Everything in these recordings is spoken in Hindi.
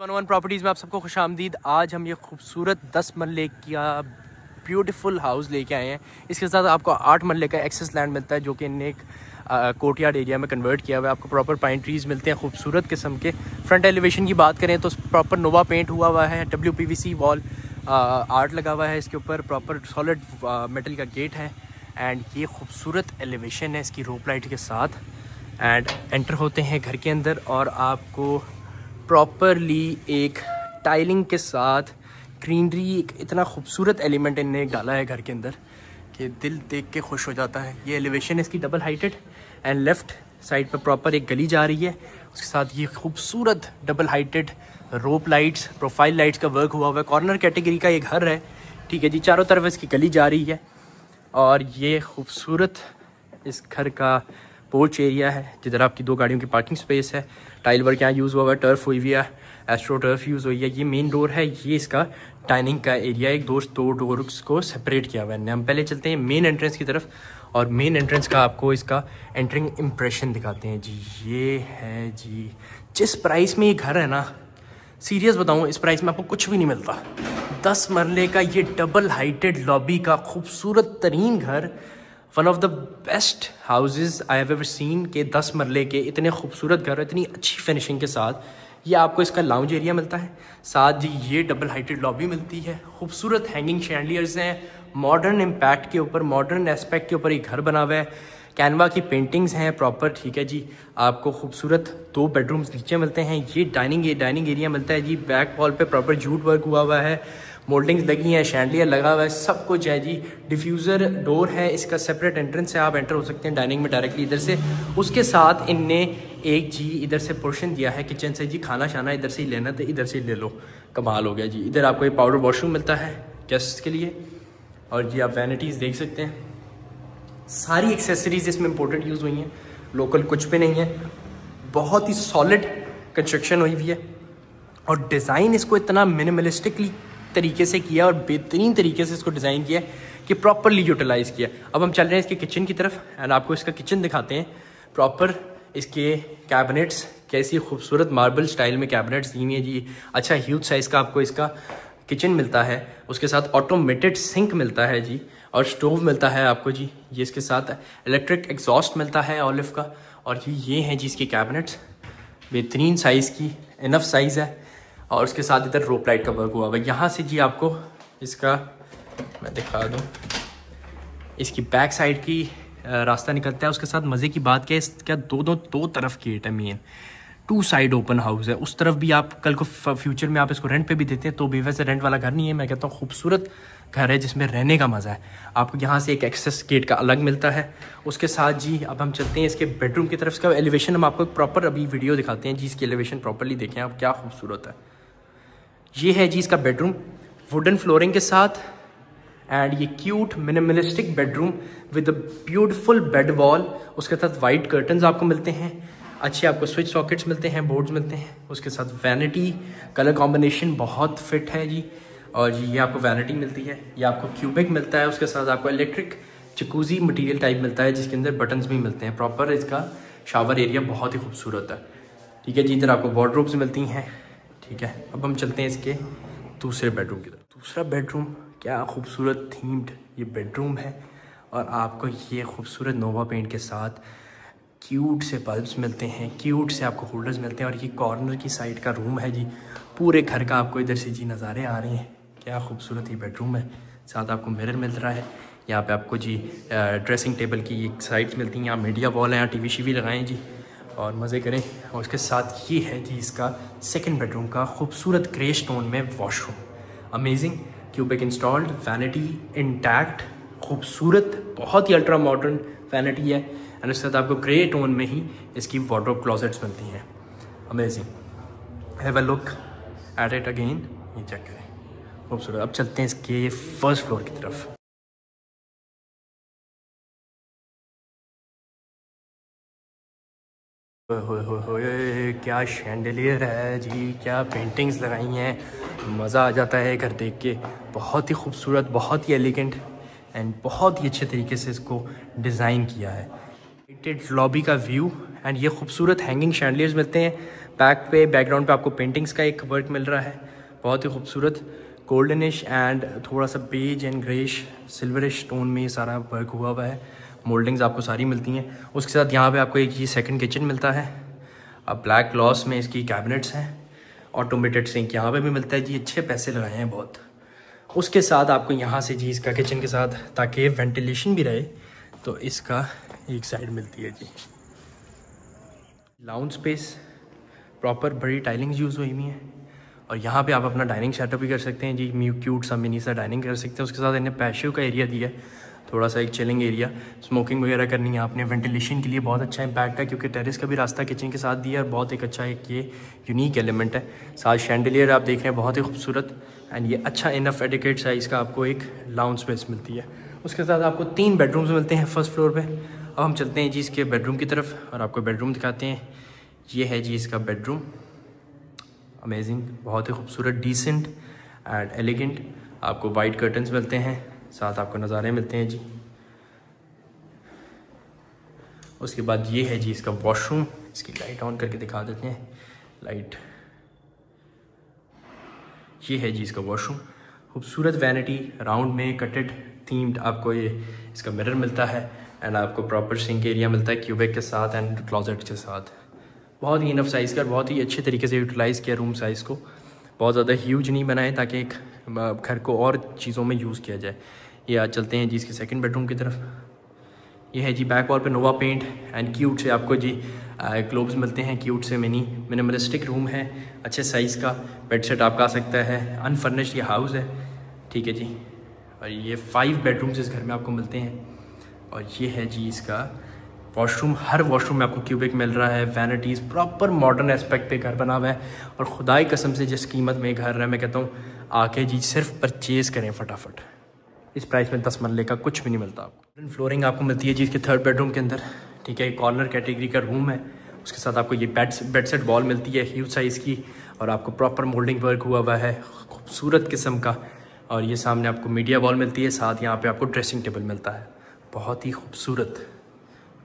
वन प्रॉपर्टीज़ में आप सबको खुशामदीद। आज हम ये खूबसूरत 10 मरले का ब्यूटीफुल हाउस लेके आए हैं। इसके साथ आपको 8 मरले का एक्सेस लैंड मिलता है जो कि इन्हें एक कोर्टयार्ड एरिया में कन्वर्ट किया हुआ है। आपको प्रॉपर पाइन ट्रीज़ मिलते हैं खूबसूरत किस्म के। फ्रंट एलिवेशन की बात करें तो प्रॉपर नोवा पेंट हुआ हुआ है, WPVC वॉल आर्ट लगा हुआ है इसके ऊपर, प्रॉपर सॉलिड मेटल का गेट है एंड ये खूबसूरत एलिवेशन है इसकी रोप लाइट के साथ। एंड एंटर होते हैं घर के अंदर और आपको प्रॉपरली एक टाइलिंग के साथ ग्रीनरी, एक इतना खूबसूरत एलिमेंट इन्हें डाला है घर के अंदर कि दिल देख के खुश हो जाता है। ये एलिवेशन है इसकी double heighted and left side पर प्रॉपर एक गली जा रही है, उसके साथ ये खूबसूरत डबल हाइटेड रोप लाइट्स, प्रोफाइल लाइट्स का वर्क हुआ हुआ है। कॉर्नर कैटेगरी का ये घर है, ठीक है जी। चारों तरफ इसकी गली जा रही है और ये खूबसूरत इस घर का पोर्च एरिया है जिधर आपकी 2 गाड़ियों की पार्किंग स्पेस है। टाइल वर्क यहाँ यूज़ हुआ है, टर्फ हुई हुई है, एस्ट्रो टर्फ यूज़ हुई है। ये मेन डोर है, ये इसका डाइनिंग का एरिया, एक दो डोर्स को सेपरेट किया हुआ है। हम पहले चलते हैं मेन एंट्रेंस की तरफ और मेन एंट्रेंस का आपको इसका एंट्रिंग इम्प्रेशन दिखाते हैं जी। ये है जी, जिस प्राइस में ये घर है ना, सीरियस बताऊँ, इस प्राइस में आपको कुछ भी नहीं मिलता। 10 मरले का ये डबल हाइटेड लॉबी का खूबसूरत तरीन घर, one of the best houses I have ever seen के 10 मरले के इतने खूबसूरत घर, इतनी अच्छी फिनिशिंग के साथ। ये आपको इसका लाउंज एरिया मिलता है, साथ जी ये डबल हाइटेड लॉबी मिलती है। खूबसूरत हैंगिंग शैंडलियर्स हैं, मॉडर्न इम्पैक्ट के ऊपर, मॉडर्न एस्पेक्ट के ऊपर ये घर बना हुआ है। कैनवा की पेंटिंग्स हैं प्रॉपर, ठीक है जी। आपको खूबसूरत 2 बेडरूम्स नीचे मिलते हैं। ये डाइनिंग एरिया मिलता है जी। बैक वॉल पे प्रॉपर जूट वर्क हुआ हुआ है, मोल्डिंग्स लगी हैं, शैंडलियर लगा हुआ है, सब कुछ है जी। डिफ्यूज़र डोर है, इसका सेपरेट एंट्रेंस है, आप एंटर हो सकते हैं डाइनिंग में डायरेक्टली इधर से। उसके साथ इनने एक जी इधर से पोर्शन दिया है किचन से जी, खाना शाना इधर से ही लेना तो इधर से ही ले लो, कमाल हो गया जी। इधर आपको एक पाउडर वॉशरूम मिलता है गेस्ट के लिए और जी आप वैनिटीज़ देख सकते हैं। सारी एक्सेसरीज इसमें इंपोर्टेड यूज़ हुई हैं, लोकल कुछ भी नहीं है। बहुत ही सॉलिड कंस्ट्रक्शन हुई हुई है और डिज़ाइन इसको इतना मिनिमलिस्टिकली तरीके से किया और बेहतरीन तरीके से इसको डिज़ाइन किया कि प्रॉपरली यूटिलाइज़ किया। अब हम चल रहे हैं इसके किचन की तरफ एंड आपको इसका किचन दिखाते हैं। प्रॉपर इसके कैबिनेट्स, कैसी खूबसूरत मार्बल स्टाइल में कैबिनेट्स दी हुई है जी। अच्छा ह्यूज साइज़ का आपको इसका किचन मिलता है, उसके साथ ऑटोमेटेड सिंक मिलता है जी और स्टोव मिलता है आपको जी। ये इसके साथ इलेक्ट्रिक एग्जॉस्ट मिलता है ऑलिव का। और जी ये हैं जी इसकी कैबिनेट्स, बेहतरीन साइज़ की, इनफ साइज़ है और उसके साथ इधर रोप लाइट का वर्क हुआ हुआ है। यहाँ से जी आपको इसका मैं दिखा दूँ, इसकी बैक साइड की रास्ता निकलता है। उसके साथ मज़े की बात क्या है, इसका दो तरफ गेट है, मेन 2 साइड ओपन हाउस है। उस तरफ भी आप कल को फ्यूचर में आप इसको रेंट पे भी देते हैं तो भी वैसे रेंट वाला घर नहीं है, मैं कहता हूँ खूबसूरत घर है जिसमें रहने का मज़ा है। आपको यहाँ से एक एक्सेस गेट का अलग मिलता है। उसके साथ जी अब हम चलते हैं इसके बेडरूम की तरफ। इसका एलिवेशन हम आपको एक प्रॉपर अभी वीडियो दिखाते हैं जी, इसकी एलिवेशन प्रॉपरली देखें आप, क्या खूबसूरत है। ये है जी इसका बेडरूम, वुडन फ्लोरिंग के साथ एंड ये cute minimalistic bedroom with a beautiful bed wall. उसके साथ वाइट कर्टन्स आपको मिलते हैं, अच्छे आपको स्विच सॉकेट्स मिलते हैं, बोर्ड्स मिलते हैं। उसके साथ वैनिटी, कलर कॉम्बिनेशन बहुत फिट है जी। और जी ये आपको वैनिटी मिलती है, ये आपको क्यूबिक मिलता है। उसके साथ आपको इलेक्ट्रिक जकूजी मटेरियल टाइप मिलता है जिसके अंदर बटन्स भी मिलते हैं। प्रॉपर इसका शावर एरिया बहुत ही खूबसूरत है, ठीक है जी। इधर आपको वार्डरोब्स मिलती हैं, ठीक है। अब हम चलते हैं इसके दूसरे बेडरूम की तरफ। दूसरा बेडरूम, क्या खूबसूरत थीम्ड ये बेडरूम है और आपको ये खूबसूरत नोवा पेंट के साथ क्यूट से बल्ब्स मिलते हैं, क्यूट से आपको होल्डर्स मिलते हैं। और ये कॉर्नर की साइड का रूम है जी, पूरे घर का आपको इधर से जी नज़ारे आ रहे हैं। क्या खूबसूरत ये बेडरूम है, साथ आपको मिरर मिल रहा है। यहाँ पे आपको जी ड्रेसिंग टेबल की एक साइड्स मिलती हैं, यहाँ मीडिया वॉल है, यहाँ TV शीवी लगाएं जी और मज़े करें। और उसके साथ ये है जी इसका सेकंड बेडरूम का खूबसूरत ग्रे स्टोन में washroom, amazing, cubic installed, vanity intact, खूबसूरत, बहुत ही अल्ट्रा मॉडर्न वैनिटी है। एंड उसके साथ आपको ग्रे टोन में ही इसकी वार्डरोब क्लोजेट्स मिलती हैं, amazing. Have a look at it again, ये चेक करें, खूबसूरत। अब चलते हैं इसके फर्स्ट फ्लोर की तरफ। क्या शैंडलियर है जी, क्या पेंटिंग्स लगाई हैं, मज़ा आ जाता है घर देख के। बहुत ही खूबसूरत, बहुत ही एलिगेंट एंड बहुत ही अच्छे तरीके से इसको डिज़ाइन किया है। लॉबी का व्यू एंड ये खूबसूरत हैंगिंग शैंडलियर्स मिलते हैं। बैक पे बैकग्राउंड पे आपको पेंटिंग्स का एक वर्क मिल रहा है, बहुत ही खूबसूरत गोल्डनिश एंड थोड़ा सा beige and greyish silverish tone में ये सारा वर्क हुआ है। मोल्डिंग्स आपको सारी मिलती हैं। उसके साथ यहाँ पे आपको एक ये सेकंड किचन मिलता है। अब ब्लैक ग्लॉस में इसकी कैबिनेट्स हैं, ऑटोमेटेड सिंक यहाँ पे भी मिलता है जी, अच्छे पैसे लगाए हैं बहुत। उसके साथ आपको यहाँ से जी इसका किचन के साथ, ताकि वेंटिलेशन भी रहे, तो इसका एक साइड मिलती है जी। लाउंज स्पेस प्रॉपर बड़ी टाइलिंग्स यूज़ हुई हुई हैं और यहाँ पे आप अपना डाइनिंग सेटअप भी कर सकते हैं जी, क्यूट सा मिनी सा डाइनिंग कर सकते हैं। उसके साथ इन्हें पैशियो का एरिया दिया है, थोड़ा सा एक चिलिंग एरिया, स्मोकिंग वगैरह करनी है आपने, वेंटिलेशन के लिए बहुत अच्छा इम्पैक्ट है क्योंकि टेरेस का भी रास्ता किचन के साथ दिया है और बहुत एक अच्छा एक ये यूनिक एलिमेंट है। साथ शैंडलियर आप देख रहे हैं बहुत ही खूबसूरत, एंड ये अच्छा इनफ एडिकेट साइज़ का आपको एक लाउंज स्पेस मिलती है। उसके साथ आपको 3 बेडरूम्स मिलते हैं फर्स्ट फ्लोर पे। अब हम चलते हैं जी इसके बेडरूम की तरफ और आपको बेडरूम दिखाते हैं। ये है जी इसका बेडरूम, अमेजिंग, बहुत ही खूबसूरत, डिसेंट एंड एलिगेंट। आपको वाइट कर्टन्स मिलते हैं, साथ आपको नज़ारे मिलते हैं जी। उसके बाद ये है जी इसका वॉशरूम, इसकी लाइट ऑन करके दिखा देते हैं। लाइट, ये है जी इसका वॉशरूम, खूबसूरत वैनिटी राउंड में कटेड थीम्ड आपको ये इसका मिरर मिलता है एंड आपको प्रॉपर सिंक एरिया मिलता है क्यूबिक के साथ एंड क्लोजेट के साथ। बहुत ही इनफ साइज़ का, बहुत ही अच्छे तरीके से यूटिलाइज़ किया रूम साइज़ को, बहुत ज़्यादा ह्यूज नहीं बनाए ताकि एक घर को और चीज़ों में यूज़ किया जाए। ये आज चलते हैं जी इसके सेकंड बेडरूम की तरफ। ये है जी बैक वॉल पे नोवा पेंट एंड क्यूट से आपको जी ग्लोब्स मिलते हैं, क्यूट से मिनिमलिस्टिक रूम है, अच्छे साइज़ का। बेड सेट आपका आ सकता है, अनफर्निश्ड ये हाउस है, ठीक है जी। और ये 5 बेडरूम्स इस घर में आपको मिलते हैं। और ये है जी इसका वॉशरूम, हर वॉशरूम में आपको क्यूबिक मिल रहा है, वैनिटीज़, प्रॉपर मॉडर्न एस्पेक्ट पे घर बना हुआ है। और खुदाई कसम से जिस कीमत में घर है, मैं कहता हूँ आके जी सिर्फ परचेज़ करें फटाफट। इस प्राइस में 10 मरले का कुछ भी नहीं मिलता आपको। फ्लोरिंग आपको मिलती है जी इसके 3rd बेडरूम के अंदर, ठीक है। कॉर्नर कैटेगरी का रूम है। उसके साथ आपको ये बेड सेट वॉल मिलती है ह्यूज साइज़ की और आपको प्रॉपर मोल्डिंग वर्क हुआ है खूबसूरत किस्म का। और ये सामने आपको मीडिया वॉल मिलती है, साथ यहाँ पे आपको ड्रेसिंग टेबल मिलता है, बहुत ही खूबसूरत,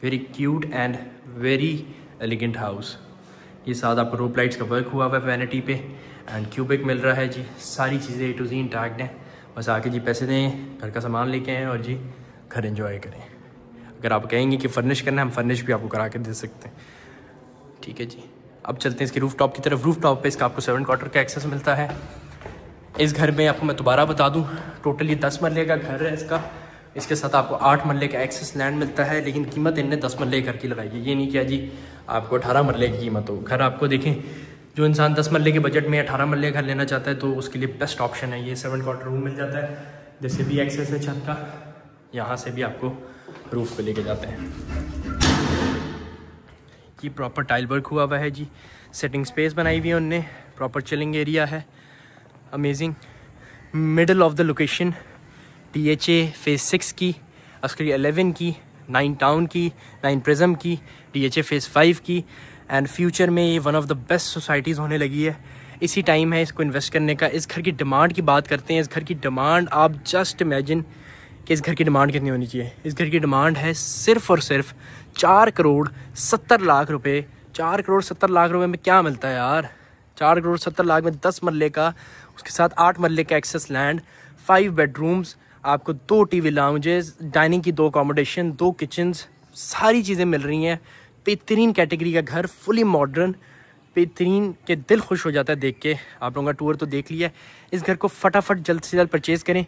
very cute and very elegant house. ये साथ आपको रोप लाइट्स का वर्क हुआ है वैनिटी पे एंड क्यूबिक मिल रहा है जी। सारी चीज़ें A to Z इंटैक्ट हैं, बस आके जी पैसे दें, घर का सामान लेके आएँ और जी घर एंजॉय करें। अगर आप कहेंगे कि फर्निश करना है, हम फर्निश भी आपको करा के दे सकते हैं, ठीक है जी। अब चलते हैं इसके रूफ टॉप की तरफ। रूफ टॉप पे इसका आपको 7 क्वार्टर का एक्सेस मिलता है। इस घर में आपको मैं दोबारा बता दूं, टोटल ये 10 मरले का घर है इसका। इसके साथ आपको 8 मरले का एक्सेस लैंड मिलता है, लेकिन कीमत इनने 10 मरले घर की लगाई है। ये नहीं किया जी आपको 18 मरले की कीमत हो। घर आपको देखें, जो इंसान 10 मरले के बजट में 18 मरले घर लेना चाहता है तो उसके लिए बेस्ट ऑप्शन है ये। 7 क्वार्टर रूम मिल जाता है, जैसे भी एक्सेस है छत का, यहाँ से भी आपको रूफ पे लेके जाते हैं। ये प्रॉपर टाइल वर्क हुआ है जी, सेटिंग स्पेस बनाई हुई है उनने, प्रॉपर चिलिंग एरिया है, amazing. Middle of the location, DHA phase 6 की, अस्करी 11 की, 9 टाउन की, 9 प्रिज्म की, DHA फेज़ 5 की एंड फ्यूचर में ये one of the best societies होने लगी है। इसी टाइम है इसको इन्वेस्ट करने का। इस घर की डिमांड की बात करते हैं। इस घर की डिमांड, आप जस्ट इमेजिन कि इस घर की डिमांड कितनी होनी चाहिए। इस घर की डिमांड है सिर्फ़ और सिर्फ 4 करोड़ 70 लाख रुपए। 4 करोड़ 70 लाख रुपए में क्या मिलता है यार? 4 करोड़ 70 लाख में 10 मरले का, उसके साथ 8 मरले का एक्सेस लैंड, 5 बेडरूम्स, आपको 2 TV लाउंजेस, डाइनिंग की 2 अकोमोडेशन, 2 किचन्स, सारी चीज़ें मिल रही हैं। बेहतरीन कैटेगरी का घर, फुली मॉडर्न, बेहतरीन, के दिल खुश हो जाता है देख के। आप लोगों का टूर तो देख लिया। इस घर को फटाफट जल्द से जल्द परचेज़ करें।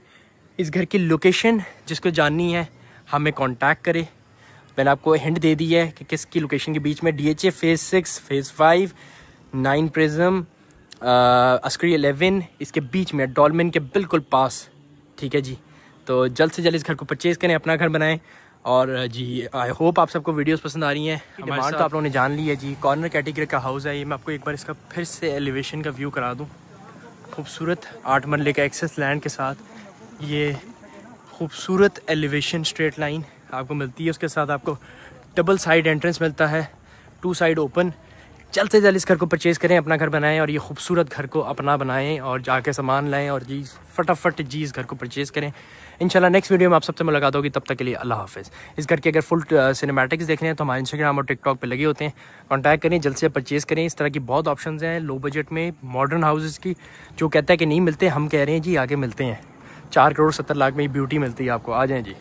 इस घर की लोकेशन जिसको जाननी है हमें कांटेक्ट करें। मैंने आपको हिंट दे दी है कि किसकी लोकेशन के बीच में, DHA phase 6, phase 5, 9 prism, Askari 11, इसके बीच में, डॉल्मेन के बिल्कुल पास, ठीक है जी। तो जल्द से जल्द इस घर को परचेज़ करें, अपना घर बनाएं। और जी आई होप आप सबको वीडियोस पसंद आ रही हैं। डिमांड तो आप लोगों ने जान ली है जी। कॉर्नर कैटेगरी का हाउस है ये। मैं आपको एक बार इसका फिर से एलिवेशन का व्यू करा दूं। खूबसूरत 8 मरले का एक्सेस लैंड के साथ ये खूबसूरत एलिवेशन स्ट्रेट लाइन आपको मिलती है। उसके साथ आपको डबल साइड एंट्रेंस मिलता है, 2 साइड ओपन। जल्द से जल्द इस घर को परचेज़ करें, अपना घर बनाएं और ये खूबसूरत घर को अपना बनाएं और जाके सामान लाएं और जी फटाफट जी इस घर को परचेज़ करें। इंशाल्लाह नेक्स्ट वीडियो में आप सबसे मुलाकात होगी, तब तक के लिए अल्लाह हाफिज़। इस घर के अगर फुल सिनेमैटिक्स देखने हैं तो हमारे इंस्टाग्राम और टिकटॉक पे लगे होते हैं, कॉन्टैक्ट करें, जल्द से परचेज़ करें। इस तरह की बहुत ऑप्शंस हैं लो बजट में मॉडर्न हाउसेस की, जो कहता है कि नहीं मिलते, हम कह रहे हैं जी आगे मिलते हैं। 4 करोड़ 70 लाख में ब्यूटी मिलती है आपको, आ जाएँ जी।